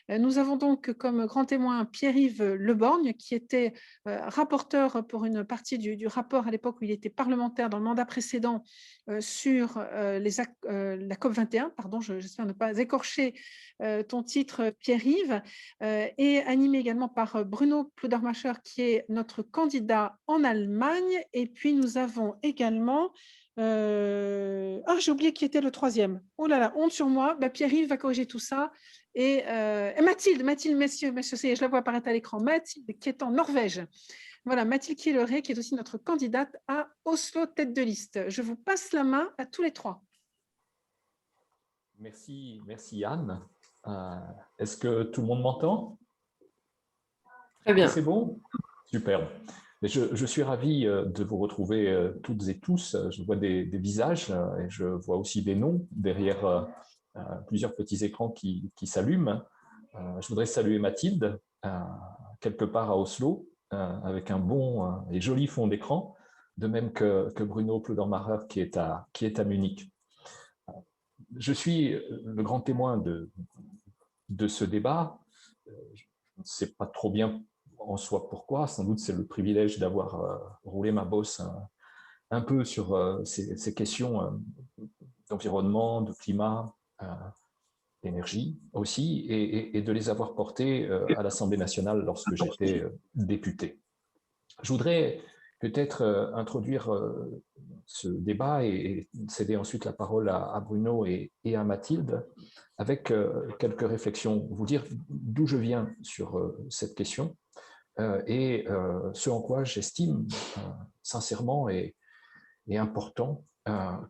Nous avons donc comme grand témoin Pierre-Yves Leborgne, qui était rapporteur pour une partie du rapport à l'époque où il était parlementaire dans le mandat précédent sur la COP 21. Pardon, j'espère ne pas écorcher ton titre, Pierre-Yves, et animé également par Bruno Pludermacher, qui est notre candidat en Allemagne. Et puis nous avons également j'ai oublié qui était le troisième. Oh là là, honte sur moi. Bah, Pierre-Yves va corriger tout ça. Et Mathilde, messieurs, ça y est, je la vois apparaître à l'écran. Mathilde, qui est en Norvège. Voilà, Mathilde Kieleré, qui est aussi notre candidate à Oslo tête de liste. Je vous passe la main à tous les trois. Merci Anne. Est-ce que tout le monde m'entend? Très Oui, bien. c'est bon? Superbe. Mais je suis ravi de vous retrouver toutes et tous. Je vois des visages et je vois aussi des noms derrière plusieurs petits écrans qui s'allument. Je voudrais saluer Mathilde, quelque part à Oslo, avec un bon et joli fond d'écran, de même que Bruno Pludermacher qui est à Munich. Je suis le grand témoin de ce débat. Je ne sais pas trop bien en soi pourquoi. Sans doute c'est le privilège d'avoir roulé ma bosse un peu sur ces questions d'environnement, de climat, d'énergie aussi, et de les avoir portées à l'Assemblée nationale lorsque j'étais député. Je voudrais peut-être introduire ce débat et céder ensuite la parole à Bruno et à Mathilde avec quelques réflexions, vous dire d'où je viens sur cette question et ce en quoi j'estime sincèrement et important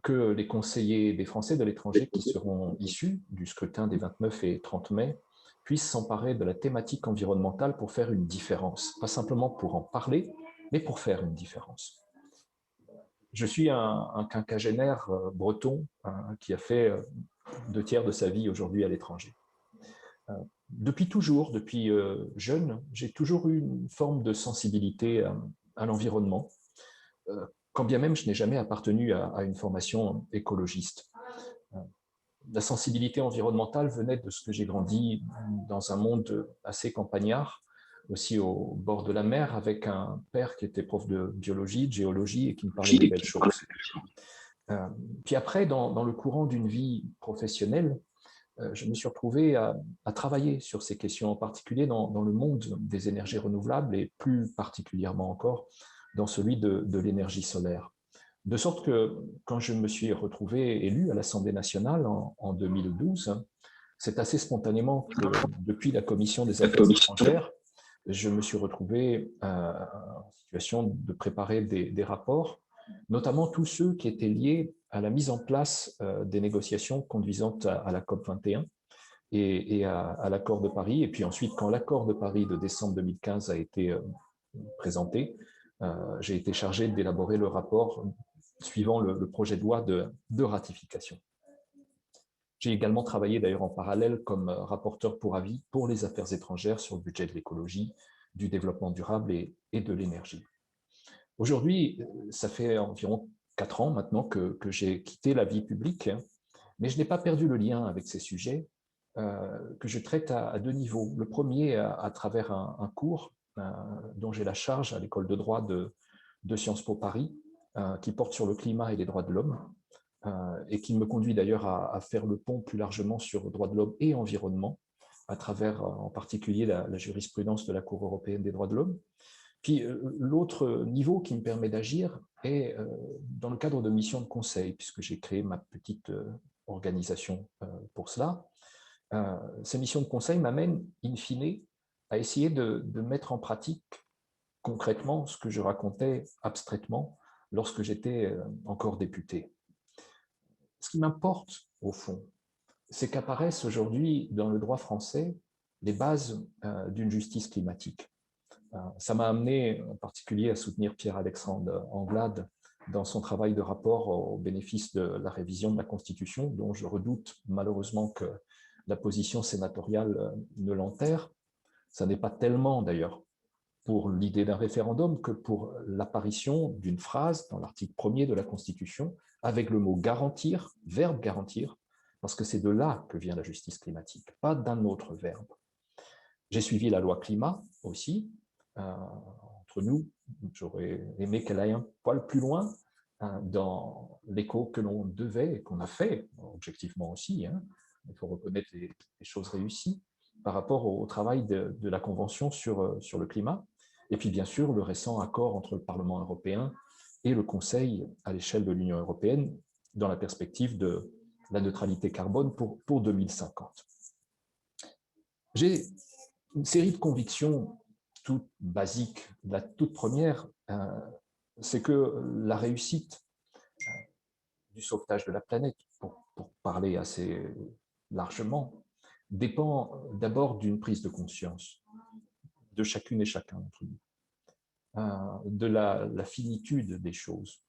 que les conseillers des Français de l'étranger qui seront issus du scrutin des 29 et 30 mai puissent s'emparer de la thématique environnementale pour faire une différence, pas simplement pour en parler, mais pour faire une différence. Je suis un quinquagénaire breton qui a fait 2 tiers de sa vie aujourd'hui à l'étranger. Depuis toujours, depuis jeune, j'ai toujours eu une forme de sensibilité à l'environnement, quand bien même je n'ai jamais appartenu à une formation écologiste. La sensibilité environnementale venait de ce que j'ai grandi dans un monde assez campagnard, aussi au bord de la mer, avec un père qui était prof de biologie, de géologie et qui me parlait des belles choses. Puis après, dans le courant d'une vie professionnelle, je me suis retrouvé à travailler sur ces questions, en particulier dans le monde des énergies renouvelables et plus particulièrement encore dans celui de l'énergie solaire. De sorte que quand je me suis retrouvé élu à l'Assemblée nationale en 2012, c'est assez spontanément que depuis la Commission des Affaires étrangères, je me suis retrouvé en situation de préparer des rapports, notamment tous ceux qui étaient liés à la mise en place des négociations conduisant à la COP 21 et à l'accord de Paris. Et puis ensuite, quand l'accord de Paris de décembre 2015 a été présenté, j'ai été chargé d'élaborer le rapport suivant le projet de loi de ratification. J'ai également travaillé d'ailleurs en parallèle comme rapporteur pour avis pour les affaires étrangères sur le budget de l'écologie, du développement durable et de l'énergie. Aujourd'hui, ça fait environ 4 ans maintenant que j'ai quitté la vie publique, mais je n'ai pas perdu le lien avec ces sujets que je traite à 2 niveaux. Le premier à travers un cours dont j'ai la charge à l'école de droit de Sciences Po Paris, qui porte sur le climat et les droits de l'homme, et qui me conduit d'ailleurs à faire le pont plus largement sur droits de l'homme et environnement, à travers en particulier la jurisprudence de la Cour européenne des droits de l'homme. Puis l'autre niveau qui me permet d'agir est dans le cadre de missions de conseil, puisque j'ai créé ma petite organisation pour cela. Ces missions de conseil m'amènent, in fine, à essayer de mettre en pratique concrètement ce que je racontais abstraitement lorsque j'étais encore député. Ce qui m'importe, au fond, c'est qu'apparaissent aujourd'hui dans le droit français les bases d'une justice climatique. Ça m'a amené en particulier à soutenir Pierre-Alexandre Anglade dans son travail de rapport au bénéfice de la révision de la Constitution, dont je redoute malheureusement que la position sénatoriale ne l'enterre. Ça n'est pas tellement d'ailleurs pour l'idée d'un référendum que pour l'apparition d'une phrase dans l'article 1er de la Constitution avec le mot garantir, verbe garantir, parce que c'est de là que vient la justice climatique, pas d'un autre verbe. J'ai suivi la loi climat aussi. Entre nous, j'aurais aimé qu'elle aille un poil plus loin dans l'écho que l'on devait et qu'on a fait, objectivement aussi. Il faut reconnaître les choses réussies par rapport au travail de la Convention sur le climat. Et puis, bien sûr, le récent accord entre le Parlement européen et le Conseil à l'échelle de l'Union européenne dans la perspective de la neutralité carbone pour 2050. J'ai une série de convictions toutes basiques. La toute première, c'est que la réussite du sauvetage de la planète, pour parler assez largement, dépend d'abord d'une prise de conscience de chacune et chacun d'entre nous, de la finitude des choses,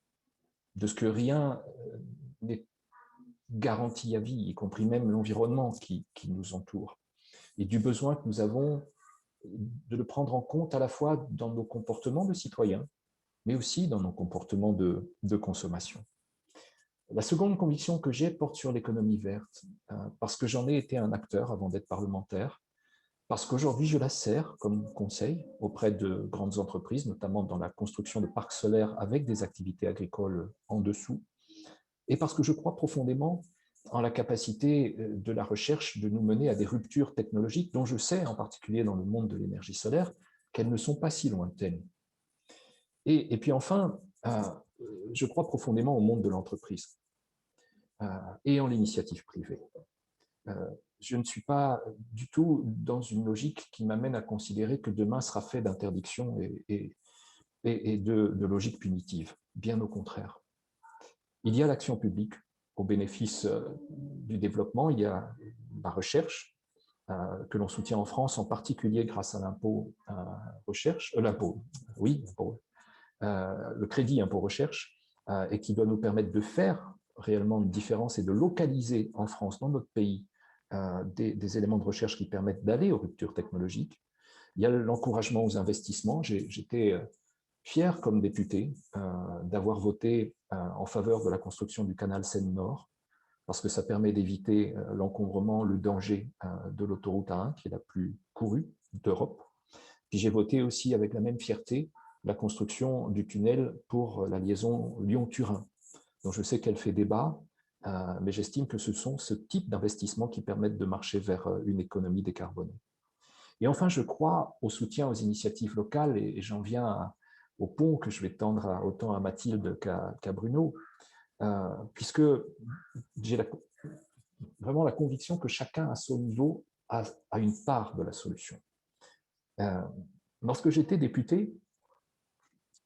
de ce que rien n'est garanti à vie, y compris même l'environnement qui nous entoure, et du besoin que nous avons de le prendre en compte à la fois dans nos comportements de citoyens, mais aussi dans nos comportements de consommation. La seconde conviction que j'ai porte sur l'économie verte, parce que j'en ai été un acteur avant d'être parlementaire, parce qu'aujourd'hui je la sers comme conseil auprès de grandes entreprises, notamment dans la construction de parcs solaires avec des activités agricoles en dessous, et parce que je crois profondément en la capacité de la recherche de nous mener à des ruptures technologiques dont je sais, en particulier dans le monde de l'énergie solaire, qu'elles ne sont pas si lointaines. Et puis enfin, je crois profondément au monde de l'entreprise et en l'initiative privée. Je ne suis pas du tout dans une logique qui m'amène à considérer que demain sera fait d'interdictions et de logique punitive. Bien au contraire. Il y a l'action publique au bénéfice du développement, il y a la recherche que l'on soutient en France, en particulier grâce à l'impôt recherche, le crédit impôt recherche, et qui doit nous permettre de faire réellement une différence et de localiser en France, dans notre pays, des éléments de recherche qui permettent d'aller aux ruptures technologiques. Il y a l'encouragement aux investissements. J'étais fier comme député d'avoir voté en faveur de la construction du canal Seine-Nord, parce que ça permet d'éviter l'encombrement, le danger de l'autoroute A1, qui est la plus courue d'Europe. Puis j'ai voté aussi avec la même fierté la construction du tunnel pour la liaison Lyon-Turin, dont je sais qu'elle fait débat, mais j'estime que ce sont ce type d'investissements qui permettent de marcher vers une économie décarbonée. Et enfin, je crois au soutien aux initiatives locales, et j'en viens au pont que je vais tendre autant à Mathilde qu'à Bruno, puisque j'ai vraiment la conviction que chacun à son niveau a une part de la solution. Lorsque j'étais député,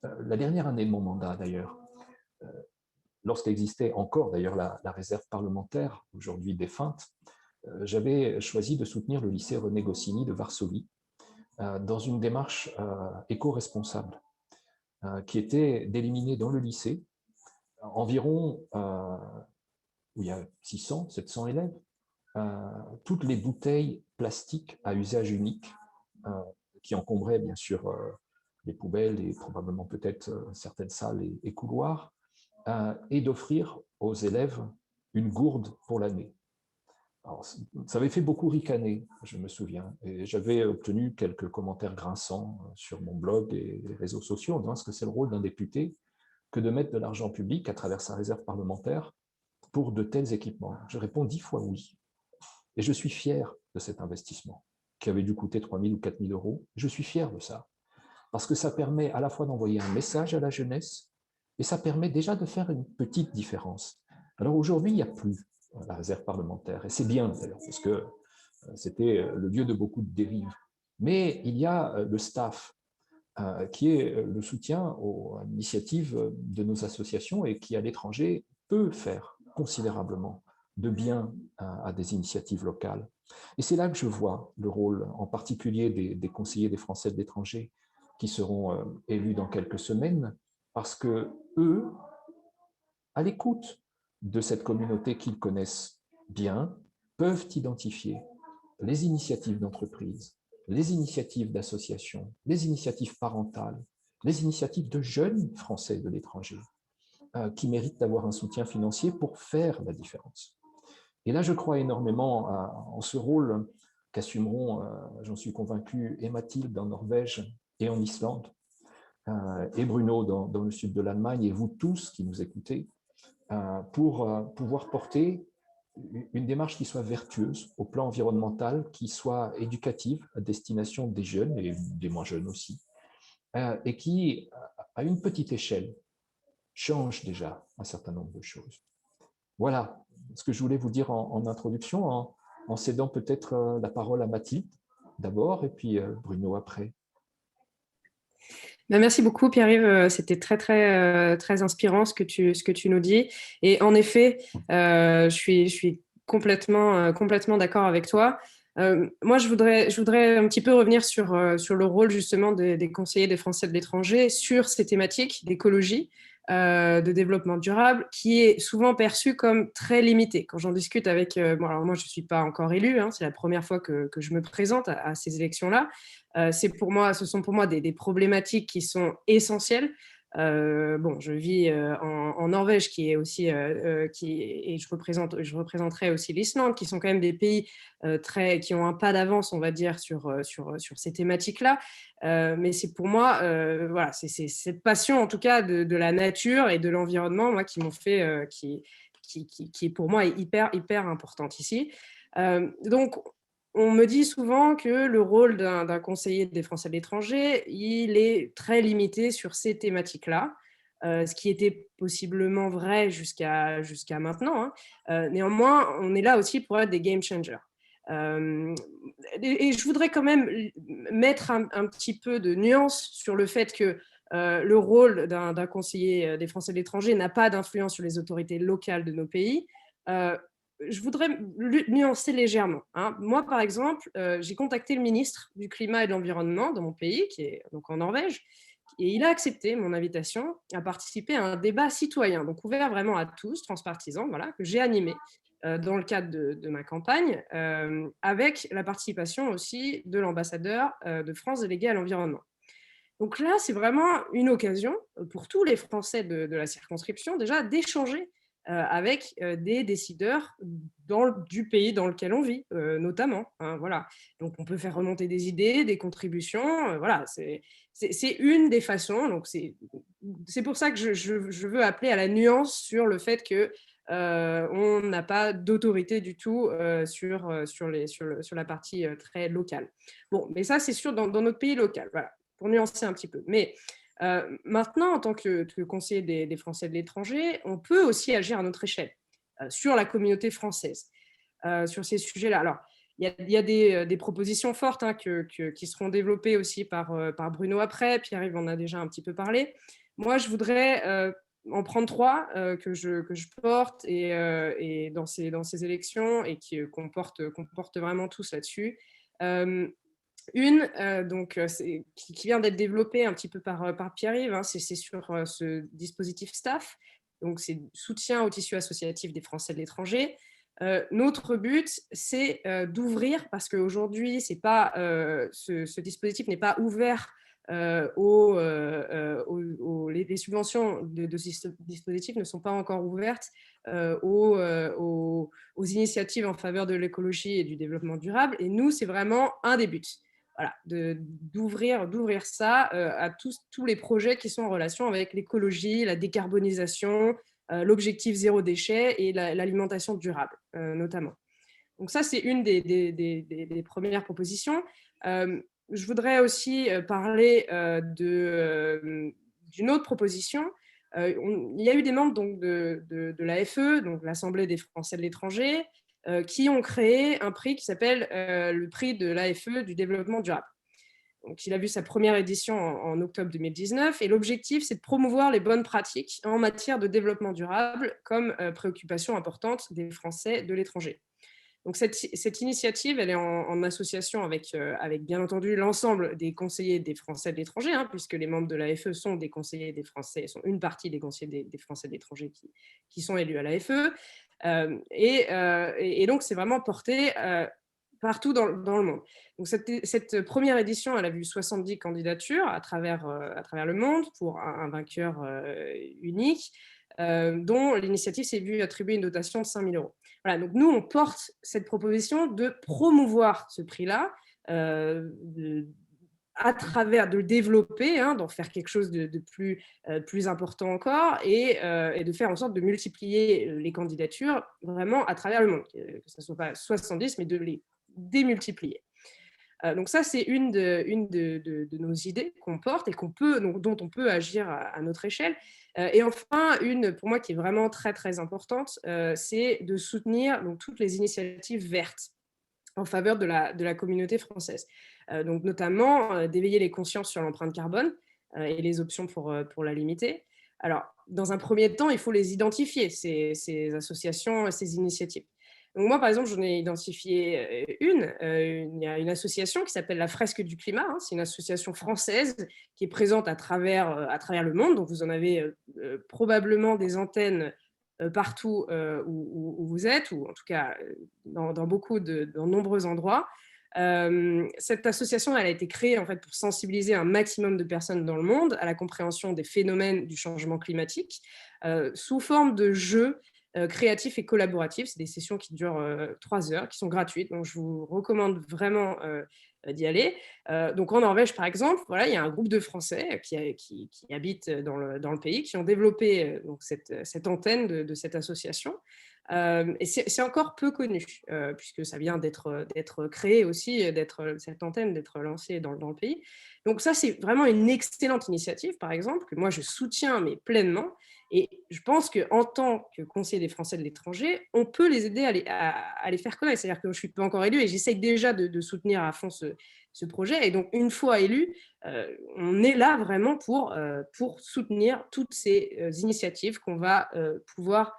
la dernière année de mon mandat d'ailleurs, lorsqu'existait encore d'ailleurs la réserve parlementaire, aujourd'hui défunte, j'avais choisi de soutenir le lycée René Goscinny de Varsovie dans une démarche éco-responsable qui était d'éliminer dans le lycée environ, où il y a 600, 700 élèves, toutes les bouteilles plastiques à usage unique qui encombraient bien sûr les poubelles et probablement peut-être certaines salles et couloirs, et d'offrir aux élèves une gourde pour l'année. Alors, ça avait fait beaucoup ricaner, je me souviens, et j'avais obtenu quelques commentaires grinçants sur mon blog et les réseaux sociaux en disant est-ce que c'est le rôle d'un député que de mettre de l'argent public à travers sa réserve parlementaire pour de tels équipements? Je réponds 10 fois oui. Et je suis fier de cet investissement, qui avait dû coûter 3 000 ou 4 000 euros. Je suis fier de ça, parce que ça permet à la fois d'envoyer un message à la jeunesse, et ça permet déjà de faire une petite différence. Alors aujourd'hui, il n'y a plus la réserve parlementaire, et c'est bien d'ailleurs, parce que c'était le lieu de beaucoup de dérives. Mais il y a le staff, qui est le soutien à l'initiative de nos associations et qui, à l'étranger, peut faire considérablement de bien à des initiatives locales. Et c'est là que je vois le rôle, en particulier des conseillers des Français de l'étranger, qui seront élus dans quelques semaines, parce que eux, à l'écoute de cette communauté qu'ils connaissent bien, peuvent identifier les initiatives d'entreprise, les initiatives d'associations, les initiatives parentales, les initiatives de jeunes Français de l'étranger qui méritent d'avoir un soutien financier pour faire la différence. Et là, je crois énormément en ce rôle qu'assumeront, j'en suis convaincu, et Mathilde en Norvège et en Islande, et Bruno dans le sud de l'Allemagne, et vous tous qui nous écoutez, pour pouvoir porter une démarche qui soit vertueuse au plan environnemental, qui soit éducative à destination des jeunes et des moins jeunes aussi, et qui, à une petite échelle, change déjà un certain nombre de choses. Voilà ce que je voulais vous dire en introduction, en cédant peut-être la parole à Mathilde d'abord, et puis Bruno après. Merci beaucoup, Pierre-Yves. C'était très inspirant ce que tu nous dis. Et en effet, je suis complètement d'accord avec toi. Moi, je voudrais un petit peu revenir sur le rôle justement des conseillers des Français de l'étranger sur ces thématiques d'écologie, de développement durable, qui est souvent perçu comme très limité. Quand j'en discute avec... bon, alors moi, je ne suis pas encore élue, hein, c'est la première fois que je me présente à ces élections-là. Ce sont pour moi des problématiques qui sont essentielles. Bon, je vis en Norvège, qui est aussi, et je représenterai aussi l'Islande, qui sont quand même des pays qui ont un pas d'avance, on va dire, sur ces thématiques-là. Mais c'est pour moi, voilà, c'est cette passion, en tout cas, de la nature et de l'environnement, moi, qui m'ont fait, qui pour moi est hyper importante ici. Donc, on me dit souvent que le rôle d'un conseiller des Français de l'étranger, il est très limité sur ces thématiques-là, ce qui était possiblement vrai jusqu'à maintenant, hein. Néanmoins, on est là aussi pour être des game changers. Et je voudrais quand même mettre un petit peu de nuance sur le fait que le rôle d'un conseiller des Français de l'étranger n'a pas d'influence sur les autorités locales de nos pays. Je voudrais nuancer légèrement, hein. Moi, par exemple, j'ai contacté le ministre du Climat et de l'Environnement dans mon pays, qui est donc en Norvège, et il a accepté mon invitation à participer à un débat citoyen, donc ouvert vraiment à tous, transpartisan, voilà, que j'ai animé dans le cadre de ma campagne, avec la participation aussi de l'ambassadeur de France délégué à l'environnement. Donc là, c'est vraiment une occasion pour tous les Français de la circonscription déjà d'échanger avec des décideurs du pays dans lequel on vit, notamment, hein, voilà. Donc on peut faire remonter des idées, des contributions, voilà, c'est une des façons. Donc c'est pour ça que je veux appeler à la nuance sur le fait que on n'a pas d'autorité du tout sur la partie très locale. Bon, mais ça, c'est sûr dans notre pays local, voilà, pour nuancer un petit peu. Mais maintenant, en tant que conseiller des Français de l'étranger, on peut aussi agir à notre échelle sur la communauté française, sur ces sujets-là. Alors, il y a des propositions fortes, hein, qui seront développées aussi par Bruno après. Pierre-Yves en a déjà un petit peu parlé. Moi, je voudrais en prendre trois que je porte et dans ces élections et qu'on porte vraiment tous là-dessus. Une qui vient d'être développée un petit peu par Pierre-Yves, hein, c'est sur ce dispositif STAFF, donc c'est soutien au tissu associatif des Français de l'étranger. Notre but, c'est d'ouvrir, parce qu'aujourd'hui, ce dispositif n'est pas ouvert les subventions de ce dispositif ne sont pas encore ouvertes aux initiatives en faveur de l'écologie et du développement durable. Et nous, c'est vraiment un des buts. Voilà, d'ouvrir ça à tous les projets qui sont en relation avec l'écologie, la décarbonisation, l'objectif zéro déchet et l'alimentation durable, notamment. Donc ça, c'est une des premières propositions. Je voudrais aussi parler d'une autre proposition. Il y a eu des membres donc, de l'AFE, donc l'Assemblée des Français de l'étranger, qui ont créé un prix qui s'appelle le prix de l'AFE du développement durable. Donc, il a vu sa première édition en octobre 2019 et l'objectif, c'est de promouvoir les bonnes pratiques en matière de développement durable comme préoccupation importante des Français de l'étranger. Donc, cette initiative, elle est en association avec bien entendu l'ensemble des conseillers des Français de l'étranger, hein, puisque les membres de l'AFE sont des conseillers des Français, sont une partie des conseillers des Français de l'étranger qui sont élus à l'AFE. Et donc, c'est vraiment porté partout dans le monde. Donc, cette première édition, elle a vu 70 candidatures à travers le monde pour un vainqueur unique, dont l'initiative s'est vue attribuer une dotation de 5 000 €. Voilà, donc nous, on porte cette proposition de promouvoir ce prix-là, à travers de le développer, hein, d'en faire quelque chose de plus important encore et de faire en sorte de multiplier les candidatures vraiment à travers le monde, que ce ne soit pas 70, mais de les démultiplier. Donc ça, c'est une de nos idées qu'on porte et dont on peut agir à notre échelle. Et enfin, une pour moi qui est vraiment très, très importante, c'est de soutenir donc, toutes les initiatives vertes en faveur de la communauté française. Donc notamment d'éveiller les consciences sur l'empreinte carbone et les options pour la limiter. Alors, dans un premier temps, il faut les identifier, ces associations, ces initiatives. Donc moi, par exemple, j'en ai identifié une. Il y a une association qui s'appelle La Fresque du Climat. Hein, c'est une association française qui est présente à travers le monde. Donc vous en avez probablement des antennes partout où vous êtes, ou en tout cas dans nombreux endroits. Cette association, elle a été créée en fait pour sensibiliser un maximum de personnes dans le monde à la compréhension des phénomènes du changement climatique sous forme de jeux créatifs et collaboratifs. C'est des sessions qui durent 3 heures, qui sont gratuites, donc je vous recommande vraiment d'y aller. Donc en Norvège, par exemple, voilà, il y a un groupe de Français qui habitent dans le pays, qui ont développé donc cette antenne de cette association. Et c'est encore peu connu, puisque ça vient d'être créé aussi, cette antenne d'être lancée dans le pays. Donc ça, c'est vraiment une excellente initiative, par exemple, que moi je soutiens mais pleinement. Et je pense qu'en tant que conseiller des Français de l'étranger, on peut les aider à les faire connaître. C'est-à-dire que je ne suis pas encore élue et j'essaye déjà de soutenir à fond ce projet. Et donc, une fois élu, on est là vraiment pour soutenir toutes ces initiatives qu'on va pouvoir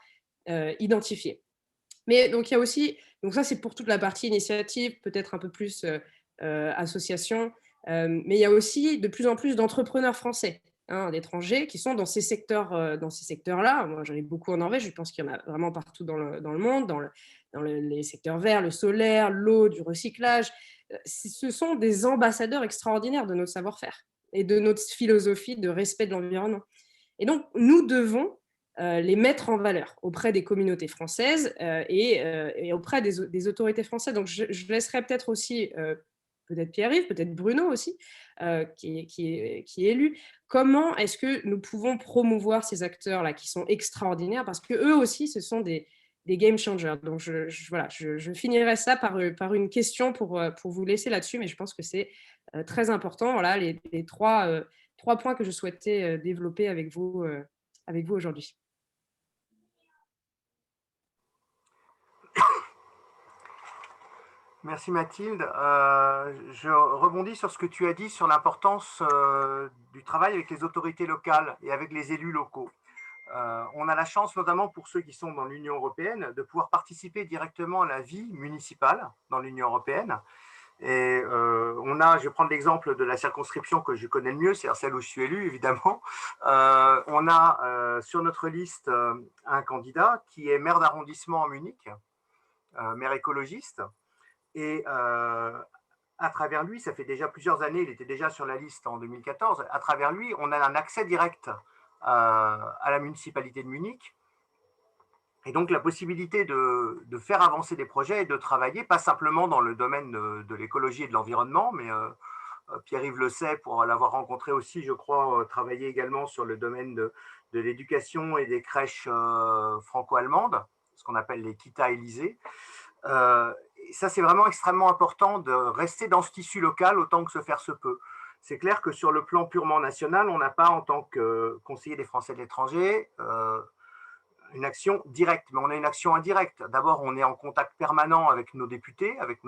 identifier. Mais donc, il y a aussi, donc ça c'est pour toute la partie initiative, peut-être un peu plus association, mais il y a aussi de plus en plus d'entrepreneurs français, hein, d'étrangers qui sont dans ces secteurs-là. Moi, j'en ai beaucoup en Norvège, je pense qu'il y en a vraiment partout dans le monde, dans les secteurs verts, le solaire, l'eau, du recyclage. Ce sont des ambassadeurs extraordinaires de notre savoir-faire et de notre philosophie de respect de l'environnement. Et donc, nous devons les mettre en valeur auprès des communautés françaises et auprès des autorités françaises. Donc, je laisserai peut-être aussi, peut-être Pierre-Yves, peut-être Bruno aussi, qui est élu. Comment est-ce que nous pouvons promouvoir ces acteurs-là qui sont extraordinaires, parce qu'eux aussi, ce sont des game changers. Donc, voilà, je finirai ça par une question pour vous laisser là-dessus, mais je pense que c'est très important. Voilà les trois points que je souhaitais développer avec vous aujourd'hui. Merci Mathilde. Je rebondis sur ce que tu as dit sur l'importance du travail avec les autorités locales et avec les élus locaux. On a la chance, notamment pour ceux qui sont dans l'Union européenne, de pouvoir participer directement à la vie municipale dans l'Union européenne. Et je vais prendre l'exemple de la circonscription que je connais le mieux, c'est celle où je suis élu, évidemment. On a sur notre liste un candidat qui est maire d'arrondissement à Munich, maire écologiste. Et à travers lui, ça fait déjà plusieurs années, il était déjà sur la liste en 2014, à travers lui, on a un accès direct à la municipalité de Munich. Et donc la possibilité de faire avancer des projets et de travailler, pas simplement dans le domaine de l'écologie et de l'environnement, mais Pierre-Yves le sait, pour l'avoir rencontré aussi, je crois, travailler également sur le domaine de l'éducation et des crèches franco-allemandes, ce qu'on appelle les Kita Élysées. Ça, c'est vraiment extrêmement important de rester dans ce tissu local autant que se faire se peut. C'est clair que sur le plan purement national, on n'a pas, en tant que conseiller des Français de l'étranger, une action directe, mais on a une action indirecte. D'abord, on est en contact permanent avec nos députés, avec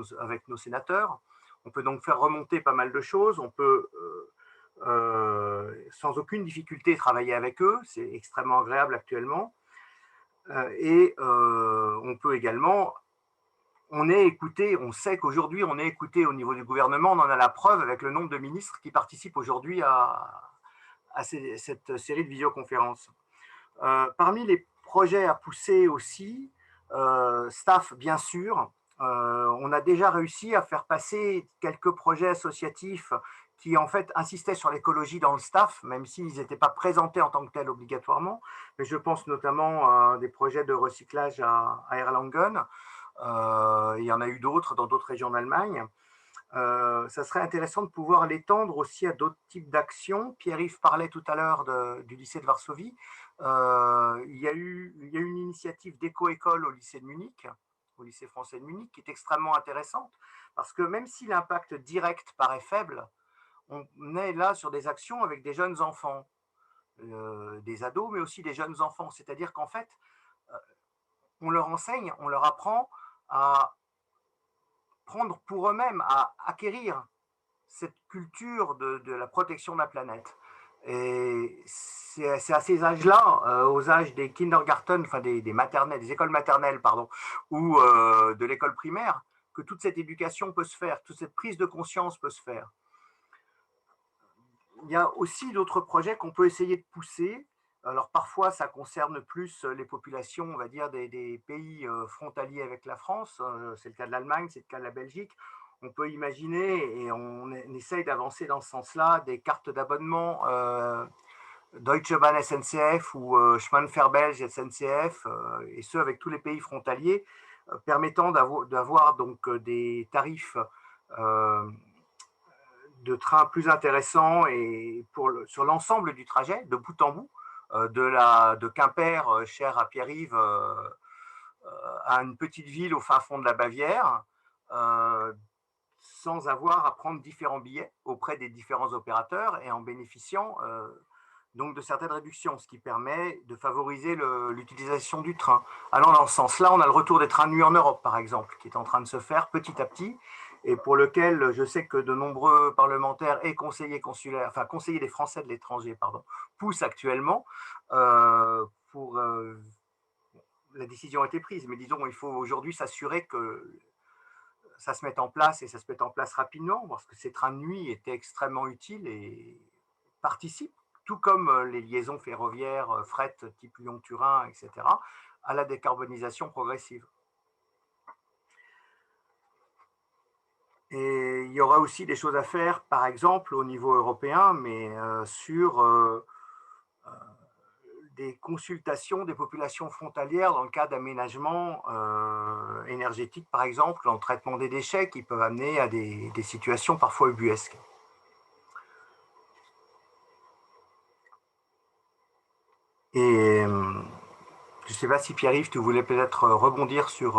nos sénateurs. On peut donc faire remonter pas mal de choses. On peut, sans aucune difficulté, travailler avec eux. C'est extrêmement agréable actuellement. Et on peut également... On est écouté, on sait qu'aujourd'hui, on est écouté au niveau du gouvernement. On en a la preuve avec le nombre de ministres qui participent aujourd'hui à cette série de visioconférences. Parmi les projets à pousser aussi, staff bien sûr, on a déjà réussi à faire passer quelques projets associatifs qui en fait insistaient sur l'écologie dans le staff, même s'ils n'étaient pas présentés en tant que tels obligatoirement. Mais je pense notamment à des projets de recyclage à Erlangen. Il y en a eu d'autres dans d'autres régions d'Allemagne. Ça serait intéressant de pouvoir l'étendre aussi à d'autres types d'actions. Pierre-Yves parlait tout à l'heure du lycée de Varsovie. Il y a eu une initiative d'éco-école au lycée de Munich, au lycée français de Munich, qui est extrêmement intéressante, parce que même si l'impact direct paraît faible, on est là sur des actions avec des jeunes enfants, des ados, mais aussi des jeunes enfants. C'est-à-dire qu'en fait, on leur enseigne, on leur apprend à prendre pour eux-mêmes, à acquérir cette culture de la protection de la planète. Et c'est à ces âges-là, aux âges des kindergarten, enfin des maternelles, des écoles maternelles, pardon, ou de l'école primaire, que toute cette éducation peut se faire, toute cette prise de conscience peut se faire. Il y a aussi d'autres projets qu'on peut essayer de pousser. Alors parfois, ça concerne plus les populations, on va dire, des pays frontaliers avec la France. C'est le cas de l'Allemagne, c'est le cas de la Belgique. On peut imaginer, et on essaye d'avancer dans ce sens-là, des cartes d'abonnement Deutsche Bahn SNCF ou Chemin de fer belge SNCF, et ce avec tous les pays frontaliers, permettant d'avoir donc des tarifs de train plus intéressants et sur l'ensemble du trajet, de bout en bout, de Quimper, cher à Pierre-Yves, à une petite ville au fin fond de la Bavière, sans avoir à prendre différents billets auprès des différents opérateurs et en bénéficiant donc de certaines réductions, ce qui permet de favoriser l'utilisation du train. Allant dans ce sens-là, on a le retour des trains de nuit en Europe, par exemple, qui est en train de se faire petit à petit, et pour lequel je sais que de nombreux parlementaires et conseillers consulaires, enfin conseillers des Français de l'étranger, pardon, poussent actuellement pour... la décision a été prise, mais disons, il faut aujourd'hui s'assurer que ça se mette en place et ça se mette en place rapidement, parce que ces trains de nuit étaient extrêmement utiles et participent, tout comme les liaisons ferroviaires, fret type Lyon-Turin, etc., à la décarbonisation progressive. Et il y aura aussi des choses à faire, par exemple, au niveau européen, mais sur des consultations des populations frontalières dans le cas d'aménagement énergétique, par exemple, dans le traitement des déchets, qui peuvent amener à des situations parfois ubuesques. Et je ne sais pas si Pierre-Yves, tu voulais peut-être rebondir sur...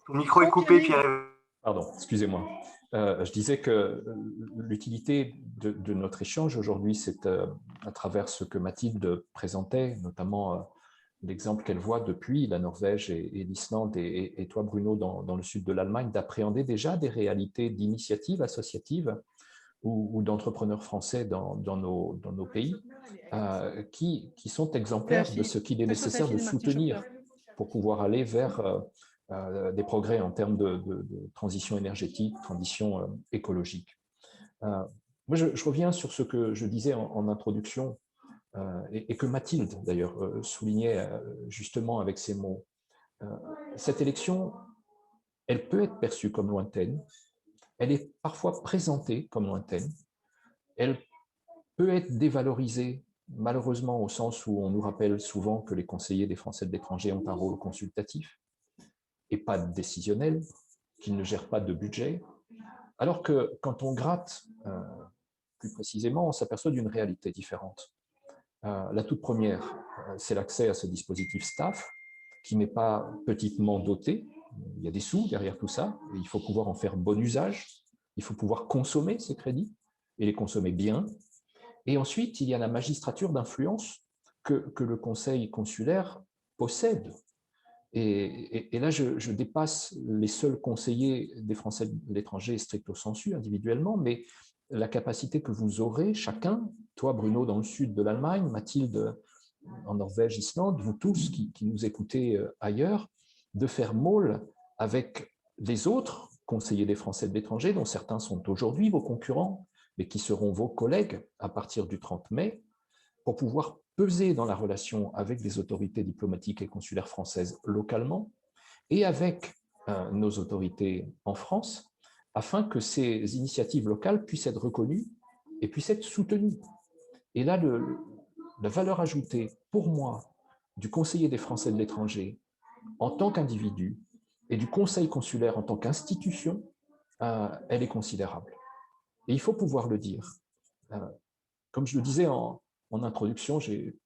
Ton micro est coupé, Pierre-Yves. Pardon, excusez-moi. Je disais que l'utilité de notre échange aujourd'hui, c'est à travers ce que Mathilde présentait, notamment l'exemple qu'elle voit depuis la Norvège et l'Islande et toi, Bruno, dans le sud de l'Allemagne, d'appréhender déjà des réalités d'initiatives associatives ou d'entrepreneurs français dans nos pays qui sont exemplaires de ce qu'il est nécessaire de soutenir pour pouvoir aller vers des progrès en termes de transition énergétique, transition écologique. Moi, je reviens sur ce que je disais en introduction et que Mathilde, d'ailleurs, soulignait justement avec ces mots. Cette élection, elle peut être perçue comme lointaine, elle est parfois présentée comme lointaine, elle peut être dévalorisée, malheureusement, au sens où on nous rappelle souvent que les conseillers des Français de l'étranger ont un rôle consultatif et pas décisionnel, qu'ils ne gèrent pas de budget, alors que quand on gratte plus précisément, on s'aperçoit d'une réalité différente. La toute première, c'est l'accès à ce dispositif staff, qui n'est pas petitement doté. Il y a des sous derrière tout ça, et il faut pouvoir en faire bon usage, il faut pouvoir consommer ces crédits, et les consommer bien. Et ensuite, il y a la magistrature d'influence que le conseil consulaire possède. Et là, je dépasse les seuls conseillers des Français de l'étranger stricto sensu individuellement, mais la capacité que vous aurez chacun, toi Bruno dans le sud de l'Allemagne, Mathilde en Norvège, Islande, vous tous qui nous écoutez ailleurs, de faire môle avec les autres conseillers des Français de l'étranger, dont certains sont aujourd'hui vos concurrents, mais qui seront vos collègues à partir du 30 mai, pour pouvoir peser dans la relation avec les autorités diplomatiques et consulaires françaises localement et avec nos autorités en France, afin que ces initiatives locales puissent être reconnues et puissent être soutenues. Et là, la valeur ajoutée, pour moi, du conseiller des Français de l'étranger en tant qu'individu et du conseil consulaire en tant qu'institution, elle est considérable. Et il faut pouvoir le dire. Comme je le disais en introduction, j'ai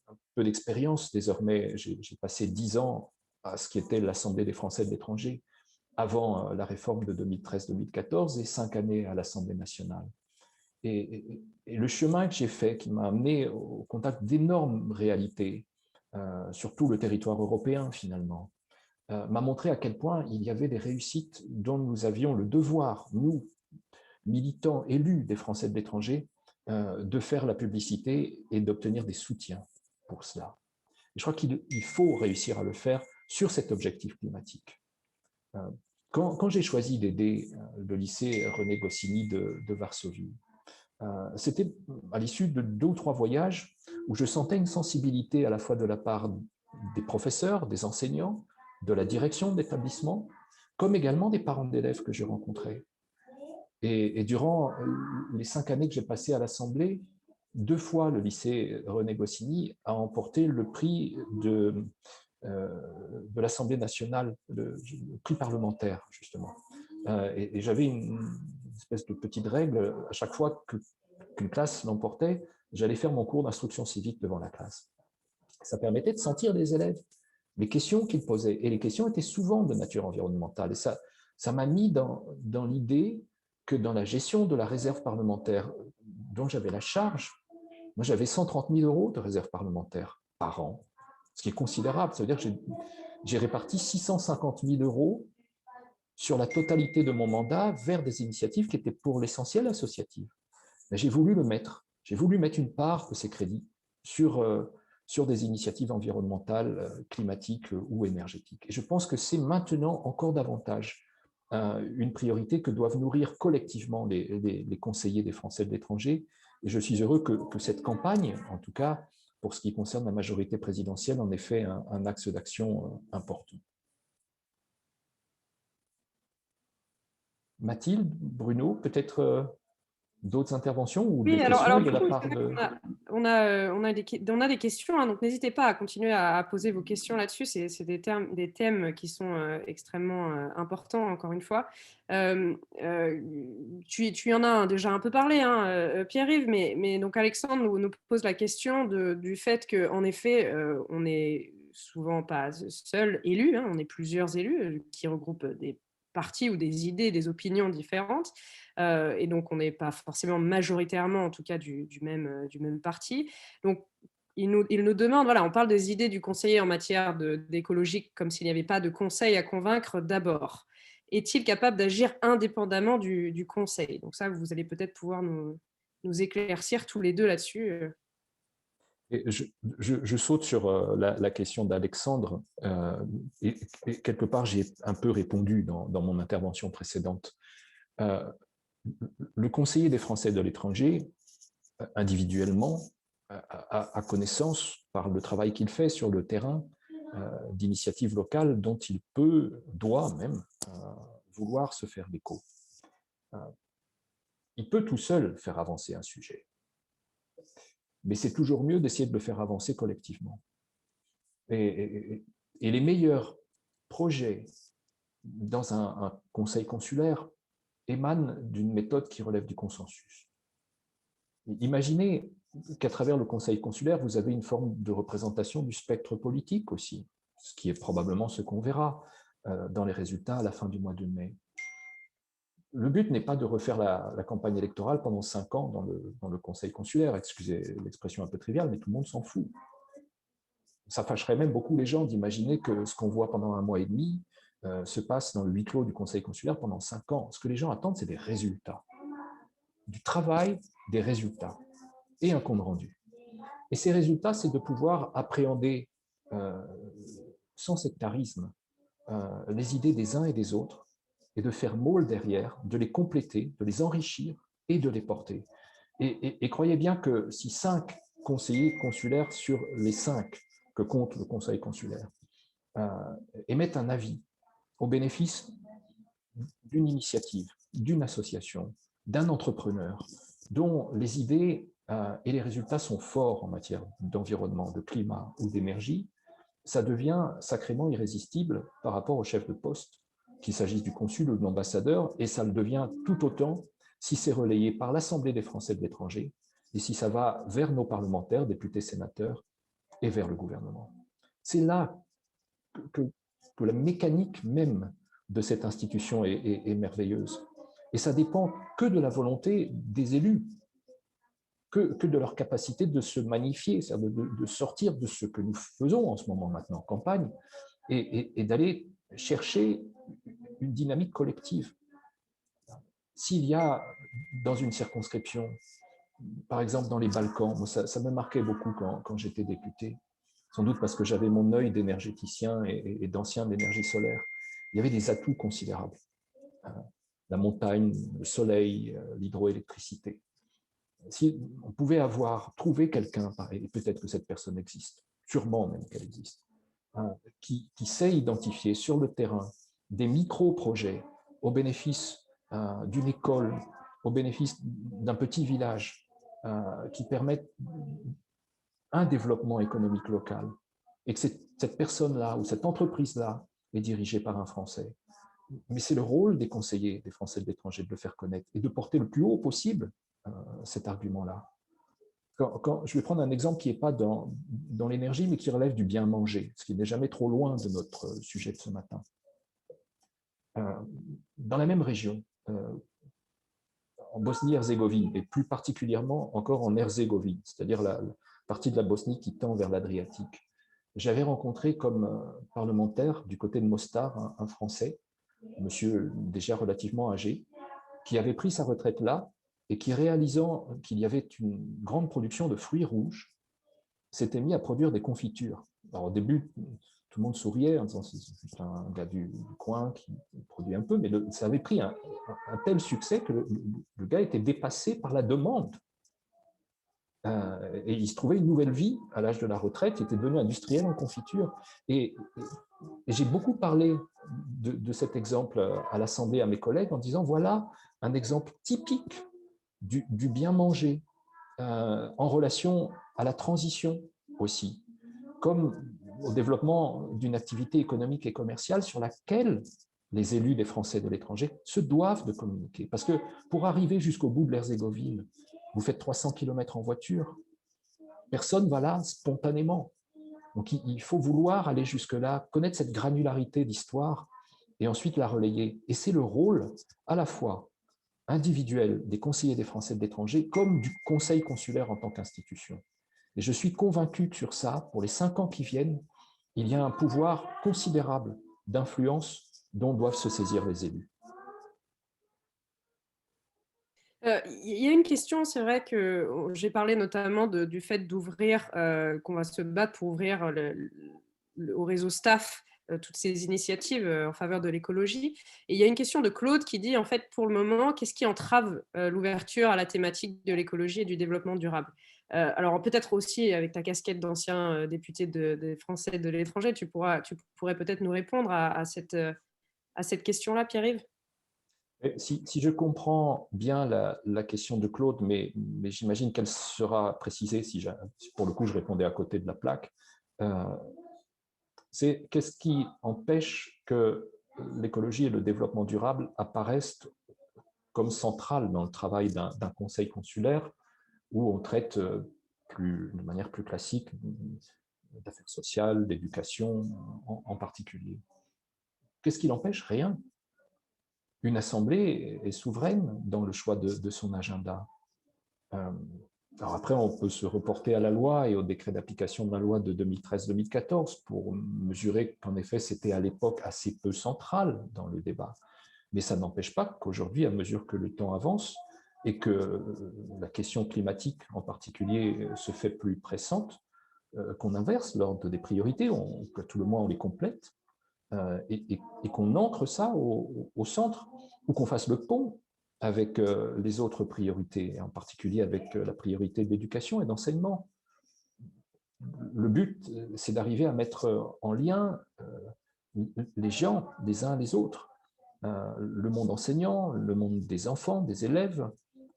un peu d'expérience désormais. J'ai passé 10 ans à ce qui était l'Assemblée des Français de l'étranger avant la réforme de 2013-2014 et 5 années à l'Assemblée nationale. Et le chemin que j'ai fait, qui m'a amené au contact d'énormes réalités, sur tout le territoire européen finalement, m'a montré à quel point il y avait des réussites dont nous avions le devoir, nous, militants élus des Français de l'étranger, de faire la publicité et d'obtenir des soutiens pour cela. Et je crois qu'il faut réussir à le faire sur cet objectif climatique. Quand j'ai choisi d'aider le lycée René Goscinny de Varsovie, c'était à l'issue de 2 ou 3 voyages où je sentais une sensibilité à la fois de la part des professeurs, des enseignants, de la direction de l'établissement, comme également des parents d'élèves que je rencontrais. Et durant les 5 années que j'ai passées à l'Assemblée, 2 fois le lycée René Goscinny a emporté le prix de l'Assemblée nationale, le prix parlementaire, justement. Et j'avais une espèce de petite règle, à chaque fois qu'une classe l'emportait, j'allais faire mon cours d'instruction civique devant la classe. Ça permettait de sentir les élèves, les questions qu'ils posaient. Et les questions étaient souvent de nature environnementale. Et ça m'a mis dans l'idée que dans la gestion de la réserve parlementaire dont j'avais la charge, moi j'avais 130 000 € de réserve parlementaire par an, ce qui est considérable. Ça veut dire que j'ai réparti 650 000 € sur la totalité de mon mandat vers des initiatives qui étaient pour l'essentiel associatives. Mais j'ai voulu mettre une part de ces crédits sur des initiatives environnementales, climatiques ou énergétiques. Et je pense que c'est maintenant encore davantage une priorité que doivent nourrir collectivement les conseillers des Français de l'étranger. Et je suis heureux que cette campagne, en tout cas pour ce qui concerne la majorité présidentielle, en ait fait un axe d'action important. Mathilde, Bruno, peut-être d'autres interventions ou des questions de la part de... On a des questions, hein, donc n'hésitez pas à continuer à poser vos questions là-dessus. C'est des thèmes qui sont extrêmement importants, encore une fois. Tu en as déjà un peu parlé, hein, Pierre-Yves, mais donc Alexandre nous pose la question du fait qu'en effet, on n'est souvent pas seul élu, hein, on est plusieurs élus qui regroupent des partis ou des idées, des opinions différentes. Et donc, on n'est pas forcément majoritairement, en tout cas, du même parti. Donc, il nous demande, voilà, on parle des idées du conseiller en matière d'écologie comme s'il n'y avait pas de conseil à convaincre d'abord. Est-il capable d'agir indépendamment du conseil? Donc ça, vous allez peut-être pouvoir nous éclaircir tous les deux là-dessus. Et je saute sur la question d'Alexandre et quelque part j'ai un peu répondu dans mon intervention précédente. Le conseiller des Français de l'étranger, individuellement, a connaissance par le travail qu'il fait sur le terrain d'initiatives locales dont il doit même vouloir se faire l'écho. Il peut tout seul faire avancer un sujet. Mais c'est toujours mieux d'essayer de le faire avancer collectivement. Et les meilleurs projets dans un conseil consulaire émanent d'une méthode qui relève du consensus. Imaginez qu'à travers le conseil consulaire, vous avez une forme de représentation du spectre politique aussi, ce qui est probablement ce qu'on verra dans les résultats à la fin du mois de mai. Le but n'est pas de refaire la campagne électorale pendant 5 ans dans le conseil consulaire, excusez l'expression un peu triviale, mais tout le monde s'en fout. Ça fâcherait même beaucoup les gens d'imaginer que ce qu'on voit pendant 1 mois et demi se passe dans le huis clos du conseil consulaire pendant 5 ans. Ce que les gens attendent, c'est des résultats. Du travail, des résultats et un compte rendu. Et ces résultats, c'est de pouvoir appréhender sans sectarisme les idées des uns et des autres, et de faire môle derrière, de les compléter, de les enrichir et de les porter. Et croyez bien que si 5 conseillers consulaires sur les 5 que compte le Conseil consulaire émettent un avis au bénéfice d'une initiative, d'une association, d'un entrepreneur, dont les idées et les résultats sont forts en matière d'environnement, de climat ou d'énergie, ça devient sacrément irrésistible par rapport au chef de poste, qu'il s'agisse du consul ou de l'ambassadeur, et ça le devient tout autant si c'est relayé par l'Assemblée des Français de l'étranger et si ça va vers nos parlementaires, députés, sénateurs et vers le gouvernement. C'est là que la mécanique même de cette institution est merveilleuse. Et ça dépend que de la volonté des élus, que de leur capacité de se magnifier, c'est-à-dire de sortir de ce que nous faisons en ce moment maintenant, campagne, et d'aller chercher une dynamique collective. S'il y a dans une circonscription, par exemple dans les Balkans, moi ça me marquait beaucoup quand j'étais député, sans doute parce que j'avais mon œil d'énergéticien et d'ancien de l'énergie solaire. Il y avait des atouts considérables. La montagne, le soleil, l'hydroélectricité. Si on pouvait avoir trouvé quelqu'un, et peut-être que cette personne existe, sûrement même qu'elle existe, qui sait identifier sur le terrain des micro-projets au bénéfice d'une école, au bénéfice d'un petit village, qui permettent un développement économique local, et que cette personne-là ou cette entreprise-là est dirigée par un Français. Mais c'est le rôle des conseillers des Français de l'étranger de le faire connaître et de porter le plus haut possible cet argument-là. Je vais prendre un exemple qui n'est pas dans l'énergie, mais qui relève du bien manger, ce qui n'est jamais trop loin de notre sujet de ce matin. Dans la même région, en Bosnie-Herzégovine, et plus particulièrement encore en Herzégovine, c'est-à-dire la partie de la Bosnie qui tend vers l'Adriatique, j'avais rencontré comme parlementaire du côté de Mostar un Français, monsieur déjà relativement âgé, qui avait pris sa retraite là et qui, réalisant qu'il y avait une grande production de fruits rouges, s'était mis à produire des confitures. Alors, au début, tout le monde souriait en disant c'est juste un gars du coin qui produit un peu, mais ça avait pris un tel succès que le gars était dépassé par la demande. Et il se trouvait une nouvelle vie à l'âge de la retraite, il était devenu industriel en confiture. Et j'ai beaucoup parlé de cet exemple à l'Assemblée à mes collègues en disant voilà un exemple typique du bien manger en relation à la transition aussi, comme au développement d'une activité économique et commerciale sur laquelle les élus des Français de l'étranger se doivent de communiquer. Parce que pour arriver jusqu'au bout de l'Herzégovine, vous faites 300 km en voiture, personne ne va là spontanément. Donc il faut vouloir aller jusque-là, connaître cette granularité d'histoire et ensuite la relayer. Et c'est le rôle à la fois individuel des conseillers des Français de l'étranger comme du Conseil consulaire en tant qu'institution. Et je suis convaincu que sur ça, pour les 5 ans qui viennent, il y a un pouvoir considérable d'influence dont doivent se saisir les élus. Il y a une question, c'est vrai que j'ai parlé notamment du fait d'ouvrir, qu'on va se battre pour ouvrir au réseau staff toutes ces initiatives en faveur de l'écologie. Et il y a une question de Claude qui dit, en fait, pour le moment, qu'est-ce qui entrave l'ouverture à la thématique de l'écologie et du développement durable? Alors peut-être aussi, avec ta casquette d'ancien député des Français de l'étranger, tu pourrais peut-être nous répondre à cette question-là, Pierre-Yves. Si je comprends bien la question de Claude, mais j'imagine qu'elle sera précisée si pour le coup je répondais à côté de la plaque, c'est qu'est-ce qui empêche que l'écologie et le développement durable apparaissent comme central dans le travail d'un conseil consulaire où on traite de manière plus classique d'affaires sociales, d'éducation en particulier. Qu'est-ce qui l'empêche? Rien. Une assemblée est souveraine dans le choix de son agenda. Alors après, on peut se reporter à la loi et au décret d'application de la loi de 2013-2014 pour mesurer qu'en effet, c'était à l'époque assez peu central dans le débat. Mais ça n'empêche pas qu'aujourd'hui, à mesure que le temps avance et que la question climatique en particulier se fait plus pressante, qu'on inverse l'ordre des priorités, que tout le moins on les complète, et qu'on ancre ça au centre, ou qu'on fasse le pont avec les autres priorités, en particulier avec la priorité de l'éducation et d'enseignement. Le but, c'est d'arriver à mettre en lien les gens les uns les autres, le monde enseignant, le monde des enfants, des élèves,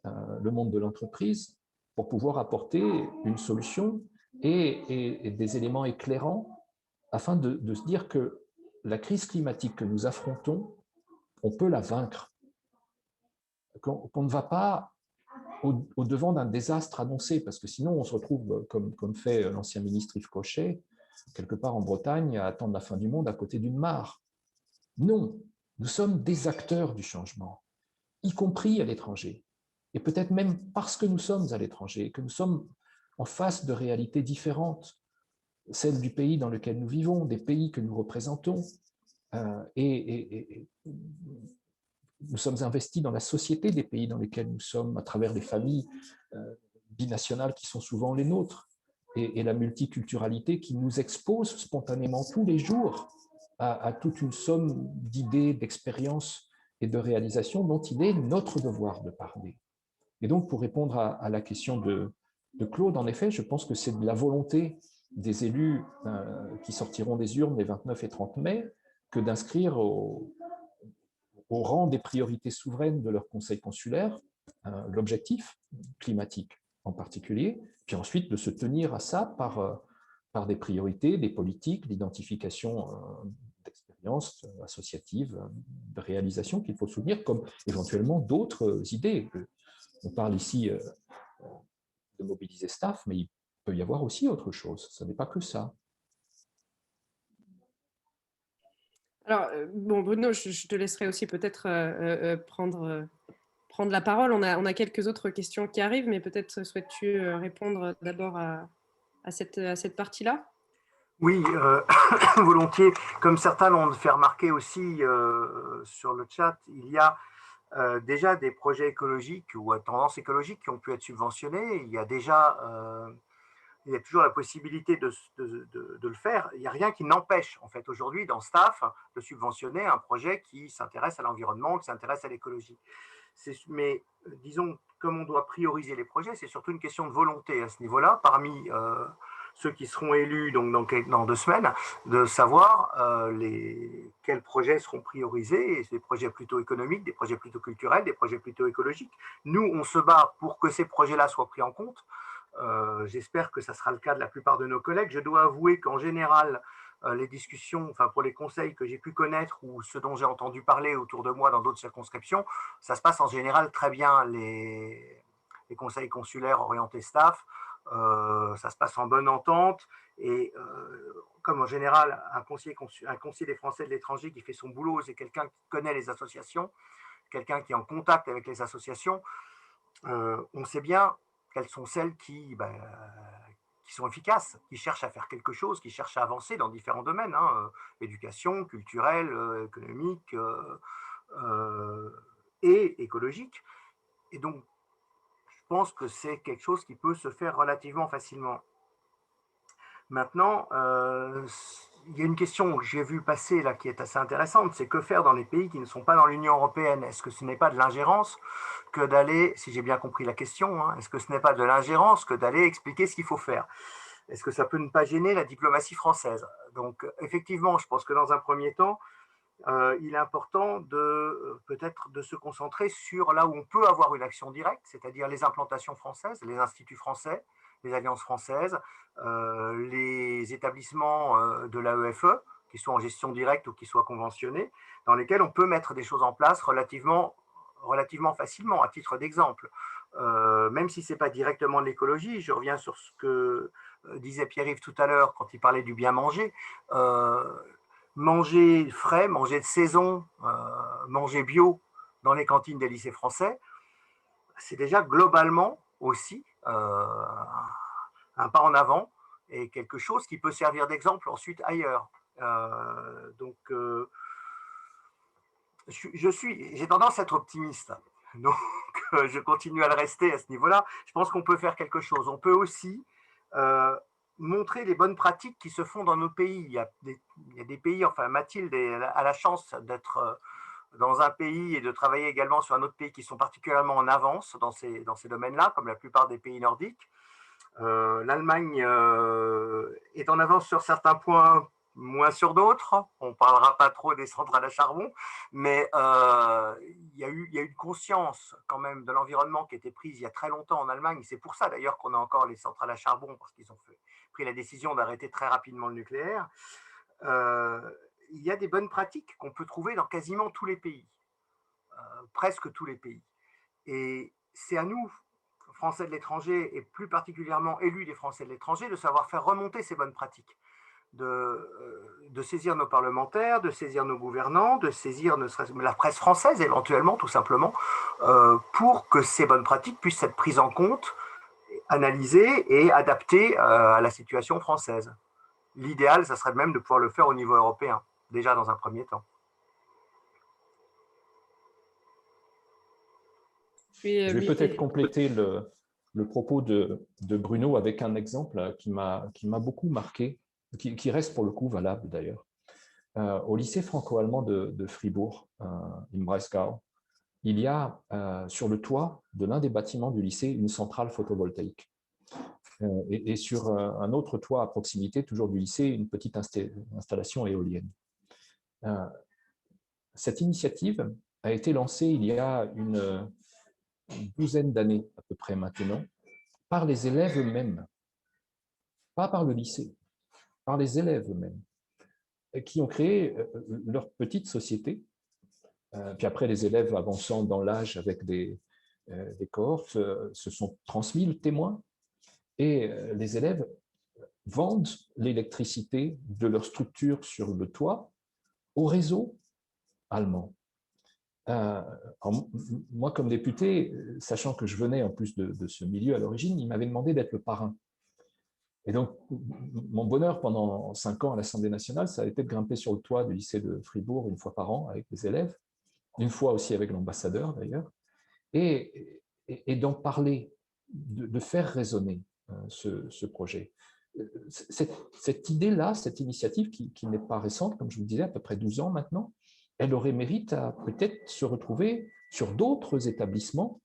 le monde de l'entreprise, pour pouvoir apporter une solution et des éléments éclairants afin de se dire que la crise climatique que nous affrontons, on peut la vaincre, qu'on ne va pas au-devant d'un désastre annoncé, parce que sinon on se retrouve, comme fait l'ancien ministre Yves Cochet, quelque part en Bretagne, à attendre la fin du monde à côté d'une mare. Non, nous sommes des acteurs du changement, y compris à l'étranger. Et peut-être même parce que nous sommes à l'étranger, que nous sommes en face de réalités différentes, celles du pays dans lequel nous vivons, des pays que nous représentons, et nous sommes investis dans la société des pays dans lesquels nous sommes, à travers les familles binationales qui sont souvent les nôtres, et la multiculturalité qui nous expose spontanément tous les jours à toute une somme d'idées, d'expériences et de réalisations dont il est notre devoir de parler. Et donc, pour répondre à la question de Claude, en effet, je pense que c'est de la volonté des élus qui sortiront des urnes les 29 et 30 mai que d'inscrire au rang des priorités souveraines de leur conseil consulaire l'objectif climatique en particulier, puis ensuite de se tenir à ça par des priorités, des politiques, l'identification d'expériences associatives, de réalisations qu'il faut soutenir, comme éventuellement d'autres idées. On parle ici de mobiliser staff, mais il peut y avoir aussi autre chose. Ce n'est pas que ça. Alors, bon, Bruno, je te laisserai aussi peut-être prendre la parole. On a quelques autres questions qui arrivent, mais peut-être souhaites-tu répondre d'abord à cette partie-là? Oui, volontiers. Comme certains l'ont fait remarquer aussi sur le chat, il y a déjà des projets écologiques ou à tendance écologique qui ont pu être subventionnés. Il y a toujours la possibilité de le faire. Il n'y a rien qui n'empêche, en fait, aujourd'hui, dans STAFF, de subventionner un projet qui s'intéresse à l'environnement, qui s'intéresse à l'écologie. Mais disons, comme on doit prioriser les projets, c'est surtout une question de volonté à ce niveau-là, parmi ceux qui seront élus donc, dans 2 semaines, de savoir quels projets seront priorisés, des projets plutôt économiques, des projets plutôt culturels, des projets plutôt écologiques. Nous, on se bat pour que ces projets-là soient pris en compte. J'espère que ça sera le cas de la plupart de nos collègues. Je dois avouer qu'en général, les discussions, enfin pour les conseils que j'ai pu connaître ou ceux dont j'ai entendu parler autour de moi dans d'autres circonscriptions, ça se passe en général très bien, les conseils consulaires orientés staff, ça se passe en bonne entente et comme en général un conseiller des Français de l'étranger qui fait son boulot, c'est quelqu'un qui connaît les associations, quelqu'un qui est en contact avec les associations, on sait bien quelles sont celles qui sont efficaces, qui cherchent à faire quelque chose, qui cherchent à avancer dans différents domaines, éducation, culturelle, économique et écologique. Et donc, je pense que c'est quelque chose qui peut se faire relativement facilement. Maintenant, il y a une question que j'ai vue passer là qui est assez intéressante, c'est que faire dans les pays qui ne sont pas dans l'Union européenne? Est-ce que ce n'est pas de l'ingérence que d'aller, si j'ai bien compris la question, est-ce que ce n'est pas de l'ingérence que d'aller expliquer ce qu'il faut faire? Est-ce que ça peut ne pas gêner la diplomatie française? Donc, effectivement, je pense que dans un premier temps, il est important peut-être de se concentrer sur là où on peut avoir une action directe, c'est-à-dire les implantations françaises, les instituts français, les alliances françaises, les établissements de l'AEFE, qui sont en gestion directe ou qui soient conventionnés, dans lesquels on peut mettre des choses en place relativement facilement. À titre d'exemple, même si ce n'est pas directement de l'écologie, je reviens sur ce que disait Pierre-Yves tout à l'heure quand il parlait du bien manger. Manger frais, manger de saison, manger bio dans les cantines des lycées français, c'est déjà globalement aussi un pas en avant et quelque chose qui peut servir d'exemple ensuite ailleurs. Donc, j'ai tendance à être optimiste. Donc, je continue à le rester à ce niveau-là. Je pense qu'on peut faire quelque chose. On peut aussi montrer les bonnes pratiques qui se font dans nos pays. Il y a des pays, enfin Mathilde a la chance d'être dans un pays et de travailler également sur un autre pays qui sont particulièrement en avance dans ces domaines-là, comme la plupart des pays nordiques. L'Allemagne est en avance sur certains points, moins sur d'autres. On ne parlera pas trop des centrales à charbon, mais il y a eu une conscience quand même de l'environnement qui a été prise il y a très longtemps en Allemagne. C'est pour ça d'ailleurs qu'on a encore les centrales à charbon, parce qu'ils ont pris la décision d'arrêter très rapidement le nucléaire. Il y a des bonnes pratiques qu'on peut trouver dans quasiment tous les pays, presque tous les pays. Et c'est à nous, Français de l'étranger, et plus particulièrement élus des Français de l'étranger, de savoir faire remonter ces bonnes pratiques, de saisir nos parlementaires, de saisir nos gouvernants, de saisir la presse française éventuellement, tout simplement, pour que ces bonnes pratiques puissent être prises en compte, analysées et adaptées à la situation française. L'idéal, ça serait même de pouvoir le faire au niveau européen, déjà dans un premier temps. Je vais peut-être compléter le propos de Bruno avec un exemple qui m'a beaucoup marqué, qui reste pour le coup valable d'ailleurs. Au lycée franco-allemand de Fribourg, in Breisgau, il y a sur le toit de l'un des bâtiments du lycée une centrale photovoltaïque. Et sur un autre toit à proximité, toujours du lycée, une petite installation éolienne. Cette initiative a été lancée il y a une douzaine d'années à peu près maintenant, par les élèves eux-mêmes, pas par le lycée, par les élèves eux-mêmes, qui ont créé leur petite société. Puis après, les élèves avançant dans l'âge avec des cohortes se sont transmis le témoin, et les élèves vendent l'électricité de leur structure sur le toit au réseau allemand. Moi, comme député, sachant que je venais en plus de ce milieu à l'origine, il m'avait demandé d'être le parrain. Et donc, mon bonheur pendant 5 ans à l'Assemblée nationale, ça a été de grimper sur le toit du lycée de Fribourg une fois par an avec les élèves, une fois aussi avec l'ambassadeur d'ailleurs, et d'en parler, de faire résonner ce projet. Cette idée-là, cette initiative qui n'est pas récente, comme je vous le disais, à peu près 12 ans maintenant, elle aurait mérite à peut-être se retrouver sur d'autres établissements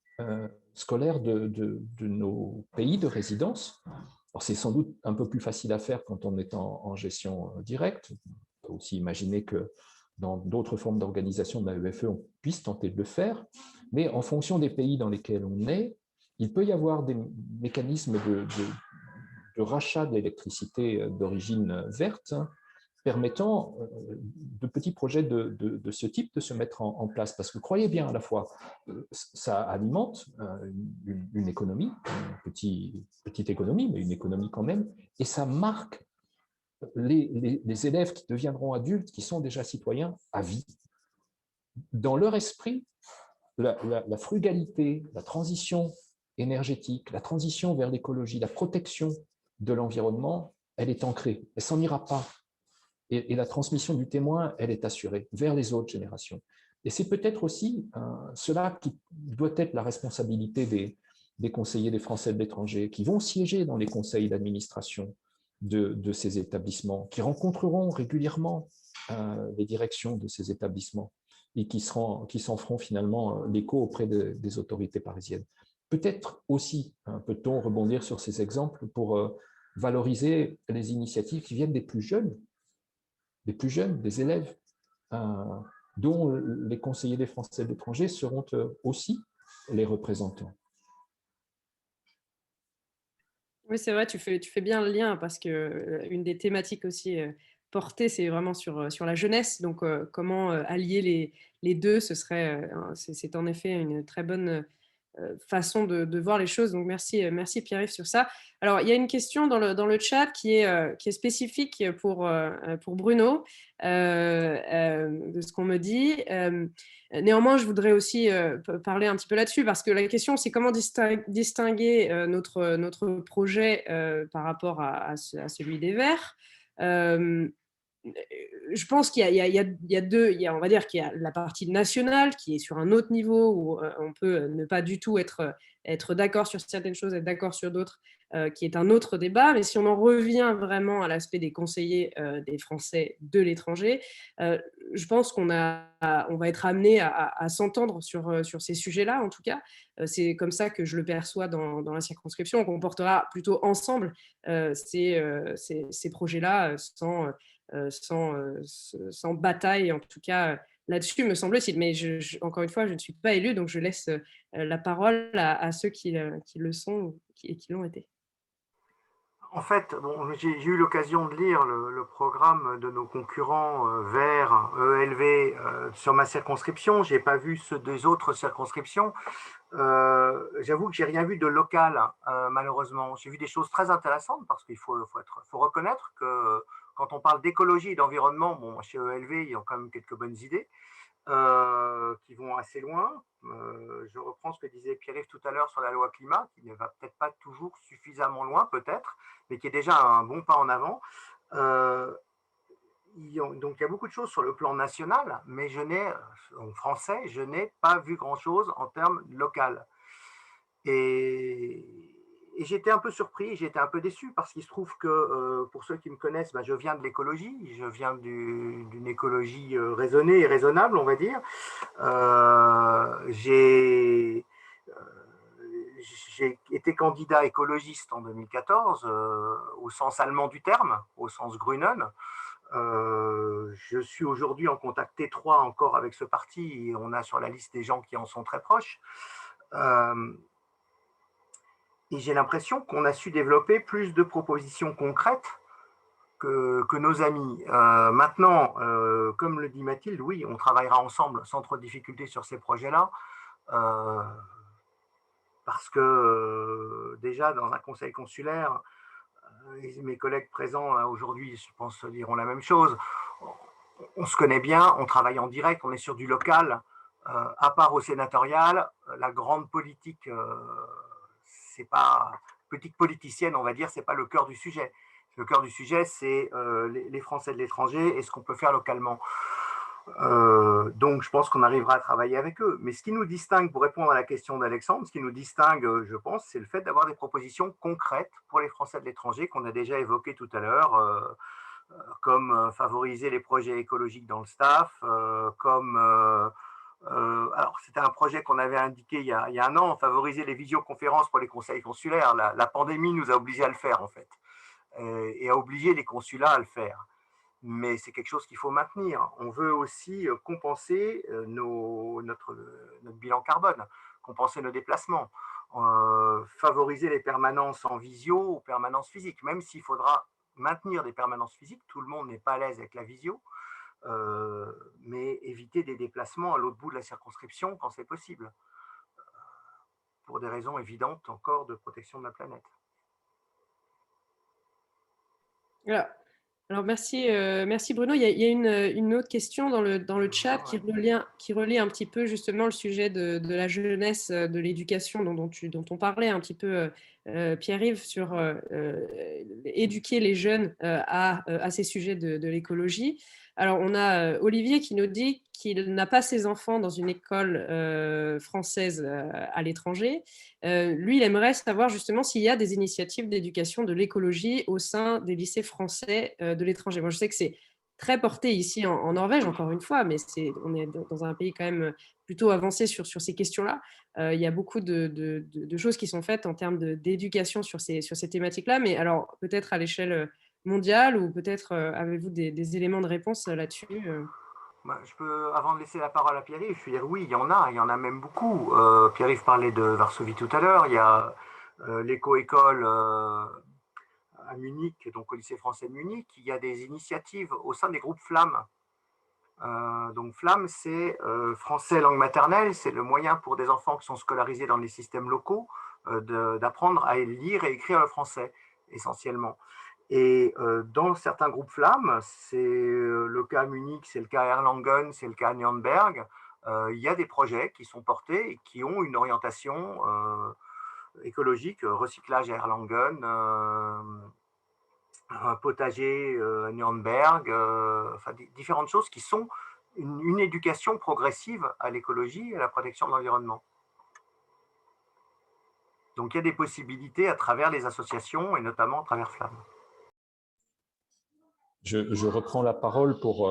scolaires de nos pays de résidence. Alors, c'est sans doute un peu plus facile à faire quand on est en gestion directe. On peut aussi imaginer que dans d'autres formes d'organisation de la EFE, on puisse tenter de le faire. Mais en fonction des pays dans lesquels on est, il peut y avoir des mécanismes de rachat d'électricité d'origine verte, permettant de petits projets de ce type de se mettre en place. Parce que croyez bien, à la fois, ça alimente une économie, une petite économie, mais une économie quand même, et ça marque les élèves qui deviendront adultes, qui sont déjà citoyens à vie. Dans leur esprit, la frugalité, la transition énergétique, la transition vers l'écologie, la protection de l'environnement, elle est ancrée, elle ne s'en ira pas. Et la transmission du témoin, elle est assurée vers les autres générations. Et c'est peut-être aussi cela qui doit être la responsabilité des conseillers des Français de l'étranger, qui vont siéger dans les conseils d'administration de ces établissements, qui rencontreront régulièrement les directions de ces établissements et qui s'en feront finalement l'écho auprès des autorités parisiennes. Peut-être aussi peut-on rebondir sur ces exemples pour valoriser les initiatives qui viennent des plus jeunes, des élèves, dont les conseillers des Français de l'étranger seront aussi les représentants. Oui, c'est vrai, tu fais bien le lien, parce qu'une des thématiques aussi portées, c'est vraiment sur la jeunesse. Donc, comment allier les deux, c'est en effet une très bonne façon de voir les choses. Donc, merci Pierre-Yves sur ça. Alors, il y a une question dans le chat qui est spécifique pour Bruno, de ce qu'on me dit. Néanmoins, je voudrais aussi parler un petit peu là-dessus, parce que la question, c'est comment distinguer notre projet par rapport à celui des Verts. Je pense qu'il y a deux, on va dire qu'il y a la partie nationale qui est sur un autre niveau, où on peut ne pas du tout être d'accord sur certaines choses, être d'accord sur d'autres. qui est un autre débat. Mais si on en revient vraiment à l'aspect des conseillers des Français de l'étranger, je pense qu'on va être amené à s'entendre sur ces sujets-là, en tout cas. C'est comme ça que je le perçois dans la circonscription. On portera plutôt ensemble ces projets-là sans bataille, en tout cas là-dessus, me semble-t-il. Mais encore une fois, je ne suis pas élue, donc je laisse la parole à ceux qui le sont et qui l'ont été. En fait, bon, j'ai eu l'occasion de lire le programme de nos concurrents Verts, ELV, sur ma circonscription. Je n'ai pas vu ceux des autres circonscriptions. J'avoue que j'ai rien vu de local, malheureusement. J'ai vu des choses très intéressantes parce qu'il faut reconnaître que quand on parle d'écologie et d'environnement, bon, chez ELV, il y a quand même quelques bonnes idées qui vont assez loin. Je reprends ce que disait Pierre-Yves tout à l'heure sur la loi climat, qui ne va peut-être pas toujours suffisamment loin, peut-être, mais qui est déjà un bon pas en avant. Donc il y a beaucoup de choses sur le plan national, mais en français, je n'ai pas vu grand-chose en termes local. Et j'étais un peu surpris, j'étais un peu déçu parce qu'il se trouve que, pour ceux qui me connaissent, je viens de l'écologie, je viens d'une écologie raisonnée et raisonnable, on va dire. J'ai été candidat écologiste en 2014, au sens allemand du terme, au sens Grünen. Je suis aujourd'hui en contact étroit encore avec ce parti et on a sur la liste des gens qui en sont très proches. Et j'ai l'impression qu'on a su développer plus de propositions concrètes que nos amis. Maintenant, comme le dit Mathilde, oui, on travaillera ensemble sans trop de difficultés sur ces projets-là. Parce que déjà, dans un conseil consulaire, mes collègues présents aujourd'hui, je pense, diront la même chose. On se connaît bien, on travaille en direct, on est sur du local. À part au sénatorial, la grande politique, c'est pas politique politicienne, on va dire, c'est pas le cœur du sujet. Le cœur du sujet, c'est les Français de l'étranger et ce qu'on peut faire localement. Donc, je pense qu'on arrivera à travailler avec eux. Mais ce qui nous distingue, pour répondre à la question d'Alexandre, ce qui nous distingue, je pense, c'est le fait d'avoir des propositions concrètes pour les Français de l'étranger qu'on a déjà évoquées tout à l'heure, comme favoriser les projets écologiques dans le staff, alors, c'était un projet qu'on avait indiqué il y a un an, favoriser les visioconférences pour les conseils consulaires. La pandémie nous a obligés à le faire, en fait, et à obliger les consulats à le faire. Mais c'est quelque chose qu'il faut maintenir. On veut aussi compenser notre bilan carbone, compenser nos déplacements, favoriser les permanences en visio ou permanences physiques, même s'il faudra maintenir des permanences physiques. Tout le monde n'est pas à l'aise avec la visio, mais éviter des déplacements à l'autre bout de la circonscription quand c'est possible, pour des raisons évidentes encore de protection de la planète. Voilà. Alors merci Bruno. Il y a une autre question dans le chat qui relie un petit peu justement le sujet de la jeunesse, de l'éducation dont on parlait un petit peu, Pierre-Yves, sur éduquer les jeunes à ces sujets de l'écologie. Alors on a Olivier qui nous dit qu'il n'a pas ses enfants dans une école française à l'étranger. Lui, il aimerait savoir justement s'il y a des initiatives d'éducation de l'écologie au sein des lycées français de l'étranger. Moi, je sais que c'est très porté ici en Norvège, encore une fois, mais on est dans un pays quand même plutôt avancé sur ces questions-là. Il y a beaucoup de choses qui sont faites en termes d'éducation sur ces thématiques-là, mais alors peut-être à l'échelle mondiale ou peut-être avez-vous des éléments de réponse là-dessus Je peux, avant de laisser la parole à Pierre-Yves, je peux dire oui, il y en a même beaucoup. Pierre-Yves parlait de Varsovie tout à l'heure, il y a l'éco-école à Munich, donc au lycée français de Munich, il y a des initiatives au sein des groupes Flammes. Donc Flammes, c'est français langue maternelle, c'est le moyen pour des enfants qui sont scolarisés dans les systèmes locaux d'apprendre à lire et écrire le français, essentiellement. Et dans certains groupes Flammes, c'est le cas à Munich, c'est le cas à Erlangen, c'est le cas à Nürnberg, il y a des projets qui sont portés et qui ont une orientation écologique, recyclage à Erlangen, un potager à Nürnberg, enfin, différentes choses qui sont une éducation progressive à l'écologie et à la protection de l'environnement. Donc, il y a des possibilités à travers les associations et notamment à travers Flamme. Je reprends la parole pour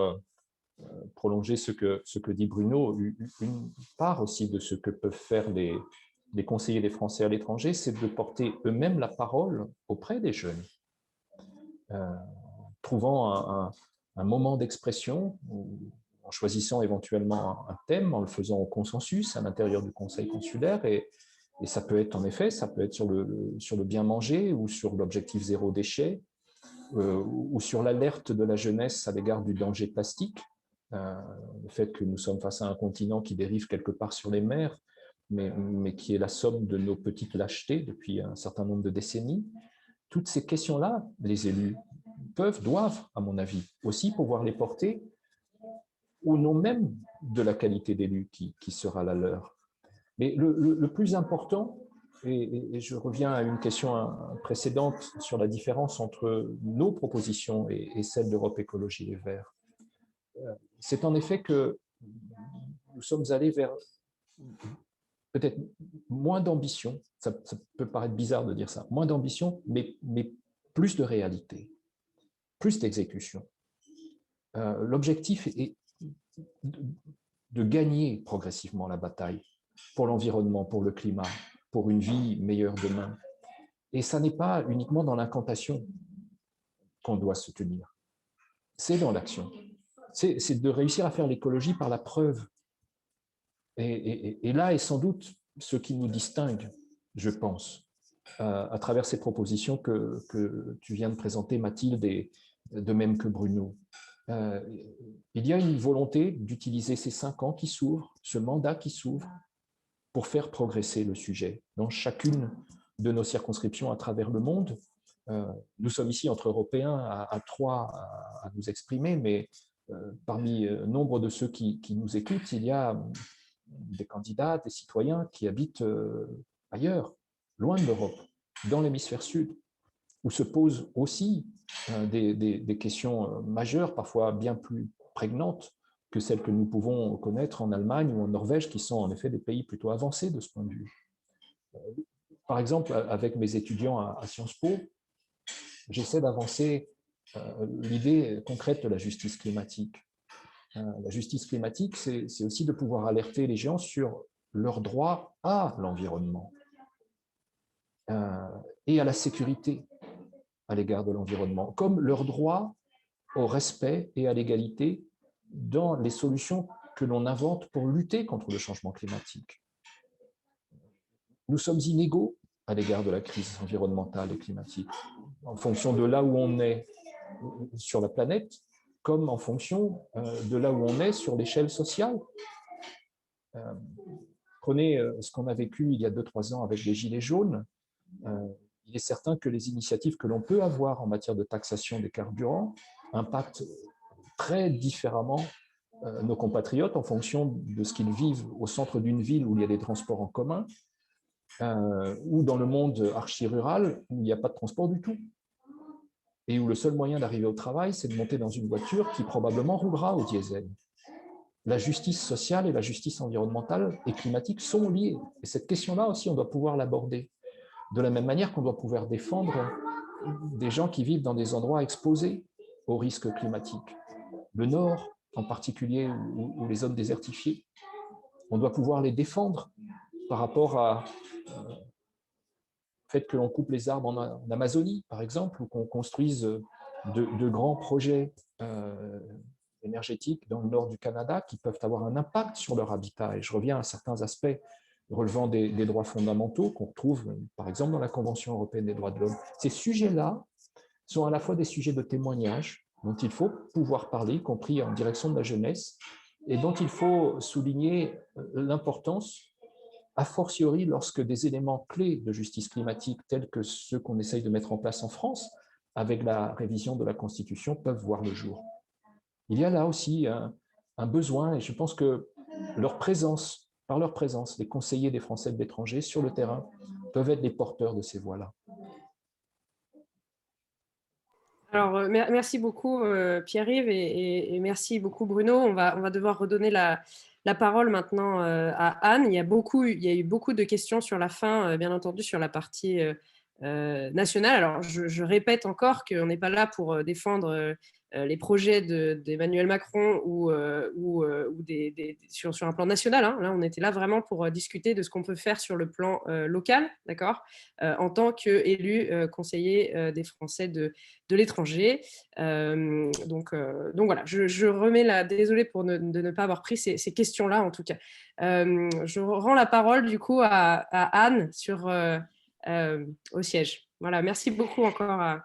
prolonger ce que dit Bruno. Une part aussi de ce que peuvent faire les conseillers des Français à l'étranger, c'est de porter eux-mêmes la parole auprès des jeunes, trouvant un moment d'expression, en choisissant éventuellement un thème, en le faisant au consensus à l'intérieur du conseil consulaire. Et ça peut être en effet, ça peut être sur le bien manger ou sur l'objectif zéro déchet, ou sur l'alerte de la jeunesse à l'égard du danger plastique, le fait que nous sommes face à un continent qui dérive quelque part sur les mers, mais qui est la somme de nos petites lâchetés depuis un certain nombre de décennies. Toutes ces questions-là, les élus doivent, à mon avis, aussi pouvoir les porter au nom même de la qualité d'élu qui sera la leur. Mais le plus important, et je reviens à une question précédente sur la différence entre nos propositions et celles d'Europe Écologie Les Verts, c'est en effet que nous sommes allés vers peut-être moins d'ambition, ça peut paraître bizarre de dire ça, moins d'ambition, mais plus de réalité, plus d'exécution. L'objectif est de gagner progressivement la bataille pour l'environnement, pour le climat, pour une vie meilleure demain. Et ça n'est pas uniquement dans l'incantation qu'on doit se tenir, c'est dans l'action. C'est de réussir à faire l'écologie par la preuve. Et là est sans doute ce qui nous distingue, je pense, à travers ces propositions que tu viens de présenter, Mathilde, et de même que Bruno. Il y a une volonté d'utiliser ces 5 ans qui s'ouvrent, ce mandat qui s'ouvre, pour faire progresser le sujet dans chacune de nos circonscriptions à travers le monde. Nous sommes ici entre Européens à 3 à nous exprimer, mais parmi nombre de ceux qui nous écoutent, il y a des candidats, des citoyens qui habitent ailleurs, loin de l'Europe, dans l'hémisphère sud, où se posent aussi des questions majeures, parfois bien plus prégnantes que celles que nous pouvons connaître en Allemagne ou en Norvège, qui sont en effet des pays plutôt avancés de ce point de vue. Par exemple, avec mes étudiants à Sciences Po, j'essaie d'avancer l'idée concrète de la justice climatique. La justice climatique, c'est aussi de pouvoir alerter les gens sur leur droit à l'environnement et à la sécurité à l'égard de l'environnement, comme leur droit au respect et à l'égalité dans les solutions que l'on invente pour lutter contre le changement climatique. Nous sommes inégaux à l'égard de la crise environnementale et climatique, en fonction de là où on est sur la planète, comme en fonction de là où on est sur l'échelle sociale. Prenez ce qu'on a vécu il y a 2-3 ans avec les Gilets jaunes. Il est certain que les initiatives que l'on peut avoir en matière de taxation des carburants impactent très différemment nos compatriotes en fonction de ce qu'ils vivent au centre d'une ville où il y a des transports en commun, ou dans le monde archi-rural où il n'y a pas de transport du tout, et où le seul moyen d'arriver au travail, c'est de monter dans une voiture qui probablement roulera au diesel. La justice sociale et la justice environnementale et climatique sont liées. Et cette question-là aussi, on doit pouvoir l'aborder. De la même manière qu'on doit pouvoir défendre des gens qui vivent dans des endroits exposés aux risques climatiques. Le Nord, en particulier, ou les zones désertifiées. On doit pouvoir les défendre par rapport à le fait que l'on coupe les arbres en Amazonie, par exemple, ou qu'on construise de grands projets énergétiques dans le nord du Canada qui peuvent avoir un impact sur leur habitat. Et je reviens à certains aspects relevant des droits fondamentaux qu'on retrouve, par exemple, dans la Convention européenne des droits de l'homme. Ces sujets-là sont à la fois des sujets de témoignage dont il faut pouvoir parler, y compris en direction de la jeunesse, et dont il faut souligner l'importance, a fortiori lorsque des éléments clés de justice climatique, tels que ceux qu'on essaye de mettre en place en France, avec la révision de la Constitution, peuvent voir le jour. Il y a là aussi un besoin, et je pense que par leur présence, les conseillers des Français de l'étranger sur le terrain peuvent être les porteurs de ces voix-là. Alors, merci beaucoup Pierre-Yves et merci beaucoup Bruno. On va devoir redonner la la parole maintenant à Anne. Il y a eu beaucoup de questions sur la fin, bien entendu, sur la partie nationale. Alors, je répète encore qu'on n'est pas là pour défendre les projets d'Emmanuel Macron ou sur un plan national. Hein. Là, on était là vraiment pour discuter de ce qu'on peut faire sur le plan local, d'accord, en tant qu'élu conseiller des Français de l'étranger. Donc voilà, je remets désolée de ne pas avoir pris ces questions-là, en tout cas. Je rends la parole, du coup, à Anne au siège. Voilà, merci beaucoup encore